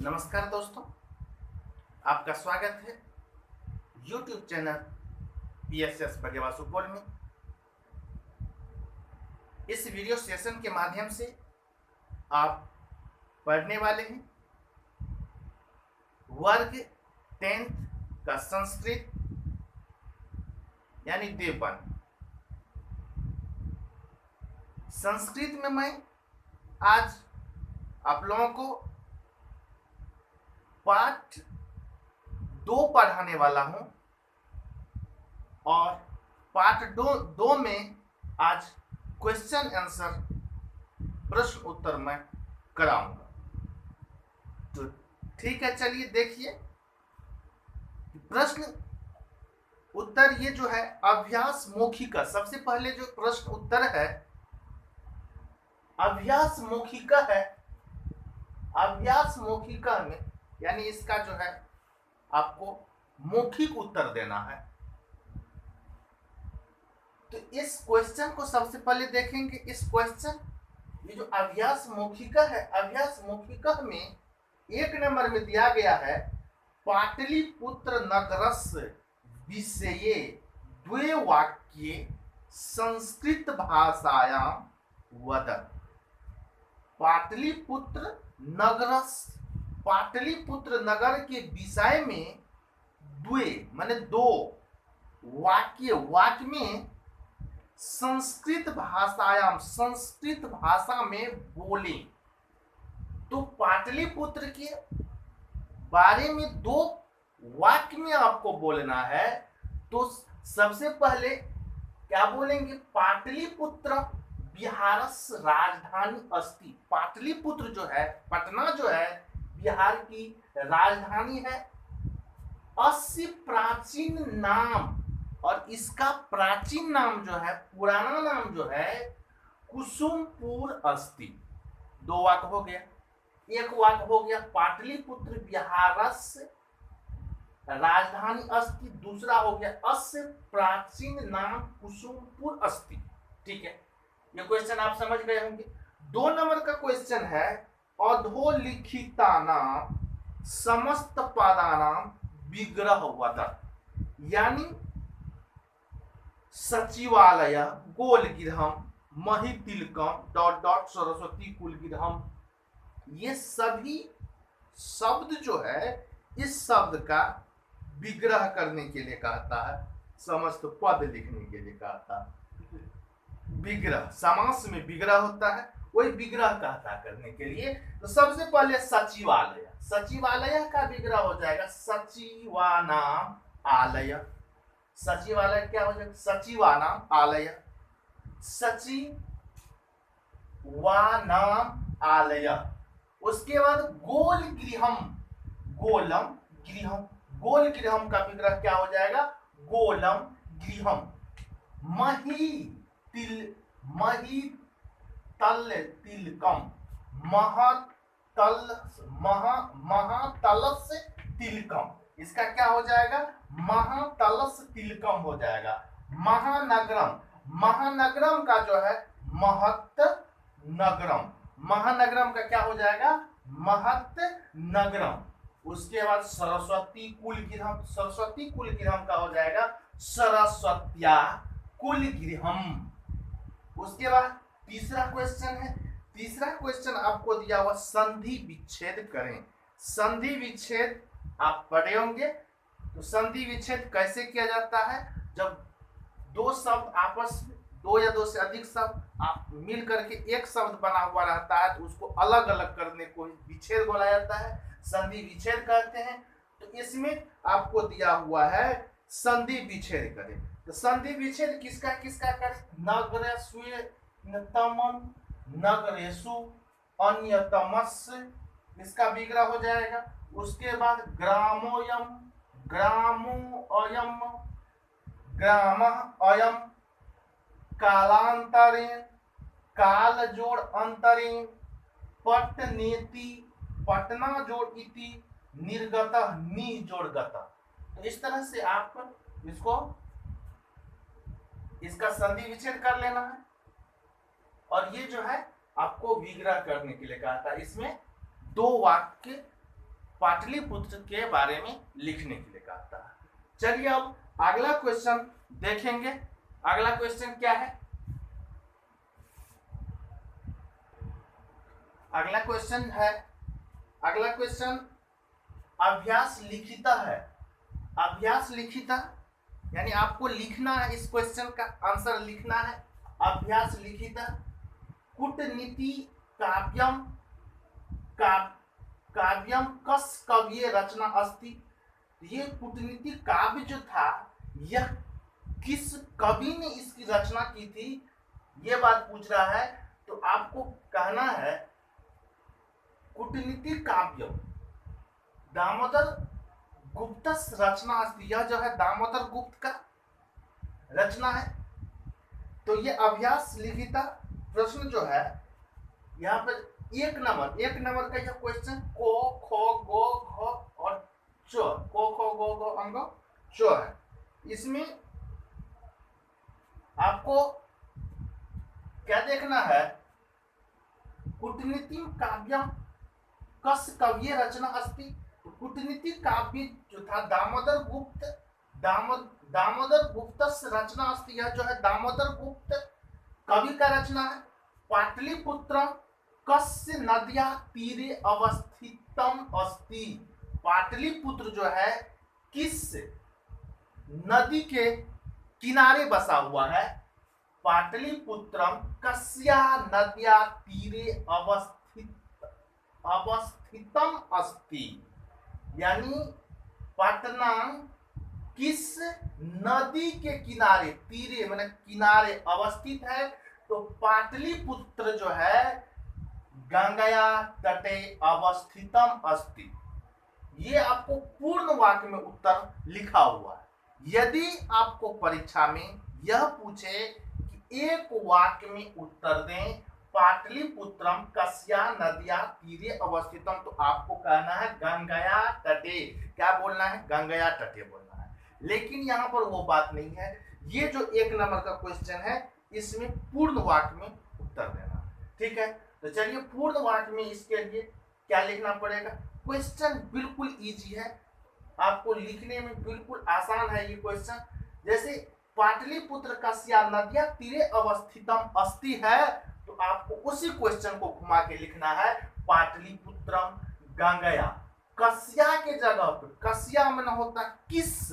नमस्कार दोस्तों, आपका स्वागत है YouTube चैनल PSS बगेवा सुपौल में। इस वीडियो सेशन के माध्यम से आप पढ़ने वाले हैं वर्ग 10th का संस्कृत यानी डे 1। संस्कृत में मैं आज आप लोगों को पाठ 2 पढ़ाने वाला हूं और पाठ 2 में आज क्वेश्चन आंसर प्रश्न उत्तर मैं कराऊंगा। तो ठीक है, चलिए देखिए प्रश्न उत्तर। ये जो है अभ्यास मौखिका, सबसे पहले जो प्रश्न उत्तर है अभ्यास मौखिका है। अभ्यास मौखिका में यानी इसका जो है आपको मौखिक उत्तर देना है। तो इस क्वेश्चन को सबसे पहले देखेंगे। इस क्वेश्चन ये जो अभ्यास मौखिका है, अभ्यास मौखिका में 1 नंबर में दिया गया है पाटलिपुत्र नगरस्य विषये द्वे वाक्ये संस्कृत भाषायां वद। पाटलिपुत्र नगरस्य, पाटलिपुत्र नगर के विषय में द्वे माने 2 वाक्य में संस्कृत भाषायाम, संस्कृत भाषा में बोले। तो पाटलिपुत्र के बारे में 2 वाक्य में आपको बोलना है। तो सबसे पहले क्या बोलेंगे? पाटलिपुत्र बिहारस्य राजधानी अस्ति। पाटलिपुत्र जो है, पटना जो है बिहार की राजधानी है। अस्य प्राचीन नाम, और इसका प्राचीन नाम जो है, पुराना नाम जो है कुसुमपुर अस्ति। 2 वाक्य हो गया। एक वाक्य हो गया पाटलिपुत्र बिहारस्य राजधानी अस्ति, दूसरा हो गया अस्य प्राचीन नाम कुसुमपुर अस्ति। ठीक है, ये क्वेश्चन आप समझ गए होंगे। 2 नंबर का क्वेश्चन है अधोलिखितानां समस्त पदानां विग्रह वद। यानी सचिवालय, गोलगृहम, महितिलकम ... सरस्वती कुलगृहम, ये सभी शब्द जो है इस शब्द का विग्रह करने के लिए कहता है, समस्त पद लिखने के लिए कहता है। विग्रह, समास में विग्रह होता है, वही विग्रह कहता करने के लिए। तो सबसे पहले सचिवालय, सचिवालय का विग्रह हो जाएगा सचिवानाम आलय। सचिवालय क्या हो जाएगा? सचिवानाम आलय, सचिवानाम आलय। उसके बाद गोल गृहम, गोलम गृहम, गोल गृहम का विग्रह क्या हो जाएगा? गोलम गृहम। महितल तिलकम, महातलस्य तिलकम, इसका क्या हो जाएगा? महातलस्य तिलकम हो जाएगा। महानगरम, महानगरम का जो है महत नगरम, महानगरम का क्या हो जाएगा? महत नगरम। उसके बाद सरस्वती कुलगृहम, सरस्वती कुलगृहम का हो जाएगा सरस्वत्या कुलगृहम। उसके बाद तीसरा क्वेश्चन है, तीसरा क्वेश्चन आपको दिया हुआ संधि विच्छेद करें। संधि विच्छेद आप पढ़े होंगे। तो संधि विच्छेद कैसे किया जाता है? जब 2 शब्द आपस में, 2 या 2 से अधिक शब्द आप मिल करके एक शब्द बना हुआ रहता है, तो उसको अलग अलग करने को विच्छेद बोला जाता है, संधि विच्छेद कहते हैं। तो इसमें आपको दिया हुआ है संधि विच्छेद करें। तो संधि विच्छेद किसका किसका करें? नगरेषु नगरेषु अन्यतमस्य, इसका विग्रह हो जाएगा। उसके बाद ग्रामोयम, ग्रामोयम, ग्रामः अयम, कालांतरेण, काल जोड़ अंतरेण, पटनेति, पटना जोड़ इति, निर्गतः, नि जोड़ गतः। तो इस तरह से आप इसको, इसका संधि विच्छेद कर लेना है। और ये जो है आपको विग्रह करने के लिए कहा था। इसमें 2 वाक्य पाटलिपुत्र के बारे में लिखने के लिए कहता है। चलिए अब अगला क्वेश्चन देखेंगे। अगला क्वेश्चन क्या है? अगला क्वेश्चन अभ्यास लिखिता है। अभ्यास लिखिता यानी आपको लिखना है, इस क्वेश्चन का आंसर लिखना है। अभ्यास लिखिता कूटनीति काव्यम काव्यम कस कव्य रचना अस्ति। ये कूटनीति काव्य जो था यह किस कवि ने इसकी रचना की थी, ये बात पूछ रहा है। तो आपको कहना है कूटनीति काव्यम दामोदर गुप्त रचना अस्ति। यह जो है दामोदर गुप्त का रचना है। तो ये अभ्यास लिखिता प्रश्न जो है यहाँ पर एक नंबर का यह क्वेश्चन को खो गो घ और चो, को खो गो घ अंग चो है। इसमें आपको क्या देखना है? कूटनीति काव्यम कस कव्य रचना अस्ति। कूटनीति काव्य जो था दामोदर गुप्त रचना अस्ति। यह जो है दामोदर गुप्त कवि का रचना है। पाटलिपुत्र कस्य नद्या तीरे अवस्थितम अस्ति। पाटलिपुत्र जो है किस नदी के किनारे बसा हुआ है? पाटलिपुत्रम कस्या नद्या तीरे अवस्थितम अस्ति। यानी पटना किस नदी के किनारे, तीरे माने किनारे अवस्थित है। तो पाटलिपुत्र जो है गंगया तटे अवस्थितम अस्ति। ये आपको पूर्ण वाक्य में उत्तर लिखा हुआ है। यदि आपको परीक्षा में यह पूछे कि एक वाक्य में उत्तर दें पाटलिपुत्रम कस्या नदिया तीरे अवस्थितम, तो आपको कहना है गंगया तटे। क्या बोलना है? गंगया तटे बोलना है। लेकिन यहाँ पर वो बात नहीं है। ये जो एक नंबर का क्वेश्चन है इसमें पूर्ण वाक्य में उत्तर देना है। ठीक है, तो चलिए पूर्ण वाक्य में इसके लिए क्या लिखना पड़ेगा? क्वेश्चन बिल्कुल इजी है, आपको लिखने में बिल्कुल आसान है ये क्वेश्चन। जैसे पाटलिपुत्र कस्या नदिया तीरे अवस्थितम अस्ति है, तो आपको उसी क्वेश्चन को घुमा के लिखना है पाटलिपुत्रम गंगया। कस्या के जगह पर कस्या मन होता किस,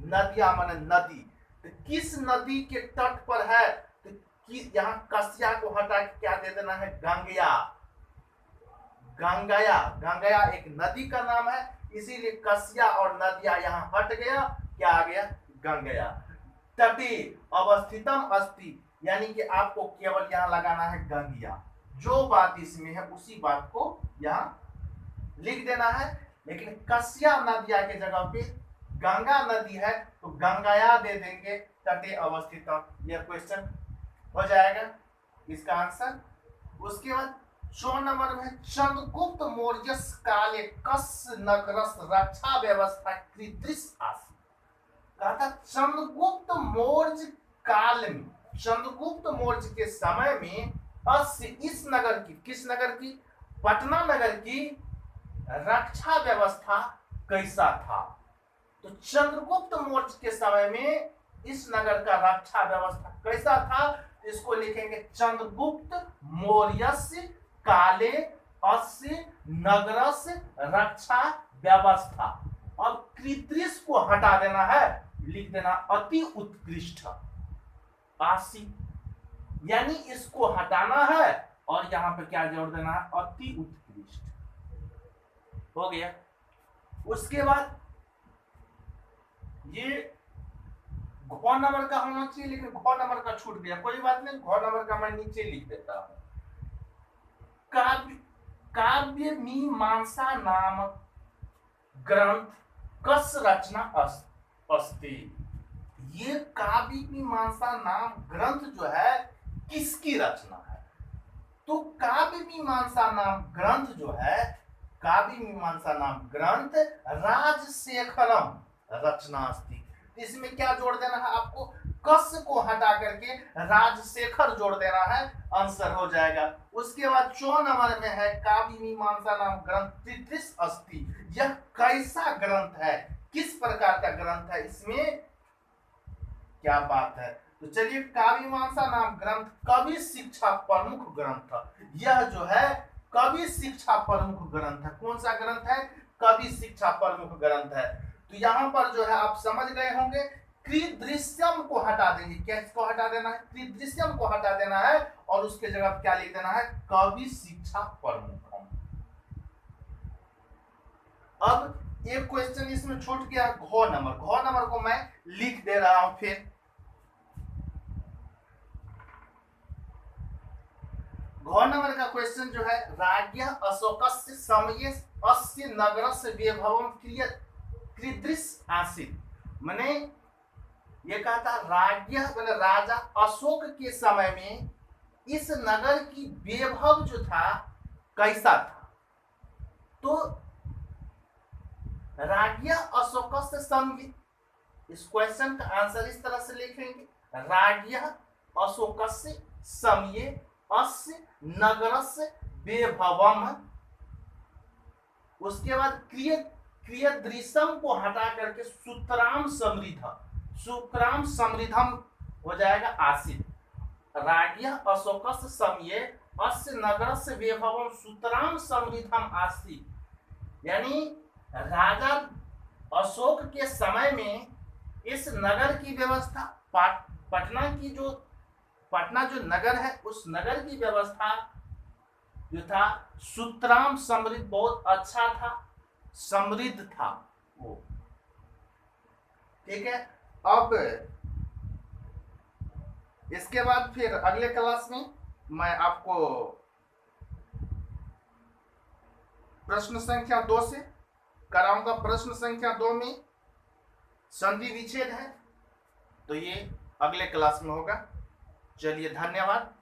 नदिया मन नदी, तो किस नदी के तट पर है? तो यहाँ कस्या को हटा के क्या दे देना है? गंगया। गंगया एक नदी का नाम है, इसीलिए कस्या और नदिया यहाँ हट गया, क्या आ गया? गंगया। तटे अवस्थितम अस्ति, यानी कि आपको केवल यहाँ लगाना है गंगिया। जो बात इसमें है उसी बात को यहाँ लिख देना है। लेकिन कस्या नदिया के जगह पे गंगा नदी है तो गंगाया दे देंगे, तटे अवस्थितम। यह क्वेश्चन हो जाएगा इसका आंसर। उसके बाद 100 नंबर में चंद्रगुप्त मौर्य काले कस नगरस रक्षा व्यवस्था कीदृश आसी। कहा था चंद्रगुप्त मौर्य काल में, चंद्रगुप्त मौर्य के समय में इस नगर की, किस नगर की? पटना नगर की रक्षा व्यवस्था कैसा था? तो चंद्रगुप्त मौर्य के समय में इस नगर का रक्षा व्यवस्था कैसा था? इसको लिखेंगे चंद्रगुप्त मौर्यस्य काले अस्य नगरस्य रक्षा व्यवस्था। अब कीदृश को हटा देना है, लिख देना अति उत्कृष्ट आसी, यानी इसको हटाना है और यहां पे क्या जोड़ देना है? अति उत्कृष्ट। हो गया। उसके बाद ये घ नंबर का होना चाहिए, लेकिन घ नंबर का छूट गया, कोई बात नहीं, घ नंबर का मैं नीचे लिख देता हूं। काव्य मीमांसा नामक ग्रंथ कस रचना अस्ति। ये काव्य मीमांसा नाम ग्रंथ जो है किसकी रचना है? तो काव्य मीमांसा नाम ग्रंथ जो है, काव्य मीमांसा नाम ग्रंथ राजशेखरम रचना अस्ति। इसमें क्या जोड़ देना है आपको? कस को हटा करके राजशेखर जोड़ देना है, आंसर हो जाएगा। उसके बाद 4 नंबर में है काव्य मीमांसा नाम ग्रंथ त्रिदृश अस्ति। यह कैसा ग्रंथ है, किस प्रकार का ग्रंथ है, इसमें क्या बात है। तो चलिए, काव्य मीमांसा नाम ग्रंथ कवि शिक्षा प्रमुख ग्रंथ, यह जो है कवि शिक्षा प्रमुख ग्रंथ है। कौन सा ग्रंथ है, कवि शिक्षा प्रमुख ग्रंथ है। तो यहाँ पर जो है आप समझ गए होंगे, कृदृश्यम को हटा देंगे। क्या इसको हटा देना है, कृदृश्यम को हटा देना है और उसके जगह क्या लिख देना है, कवि शिक्षा प्रमुखम। अब एक क्वेश्चन इसमें छूट गया, घ नंबर को मैं लिख दे रहा हूं फिर। घ नंबर का क्वेश्चन जो है, राज्ञ अशोकस्य समये अस्य नगरस्य वैभवम कीदृश आसीत्। माने ये कहा था राज्ञ माने राजा अशोक के समय में इस नगर की वैभव जो था कैसा था। तो राज्ञ अशोकस्य समये, इस क्वेश्चन का आंसर इस तरह से लिखेंगे, राज्ञ अशोकस्य समये अस्य नगरस्य वैभवम। उसके बाद क्रियदृशम को हटा करके सुतराम समृद्धम हो जाएगा आसित। राज्ञ अशोकस्य समये अस्य नगरस्य वैभवम सुतराम समृद्धम आसित। यानी राजा अशोक के समय में इस नगर की व्यवस्था, पटना जो नगर है उस नगर की व्यवस्था जो था सुतराम समृद्ध, बहुत अच्छा था, समृद्ध था वो। ठीक है। अब इसके बाद फिर अगले क्लास में मैं आपको प्रश्न संख्या 2 से कराऊंगा। प्रश्न संख्या 2 में संधि विच्छेद है, तो ये अगले क्लास में होगा। चलिए, धन्यवाद।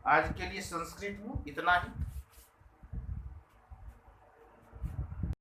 आज के लिए संस्कृत में इतना ही।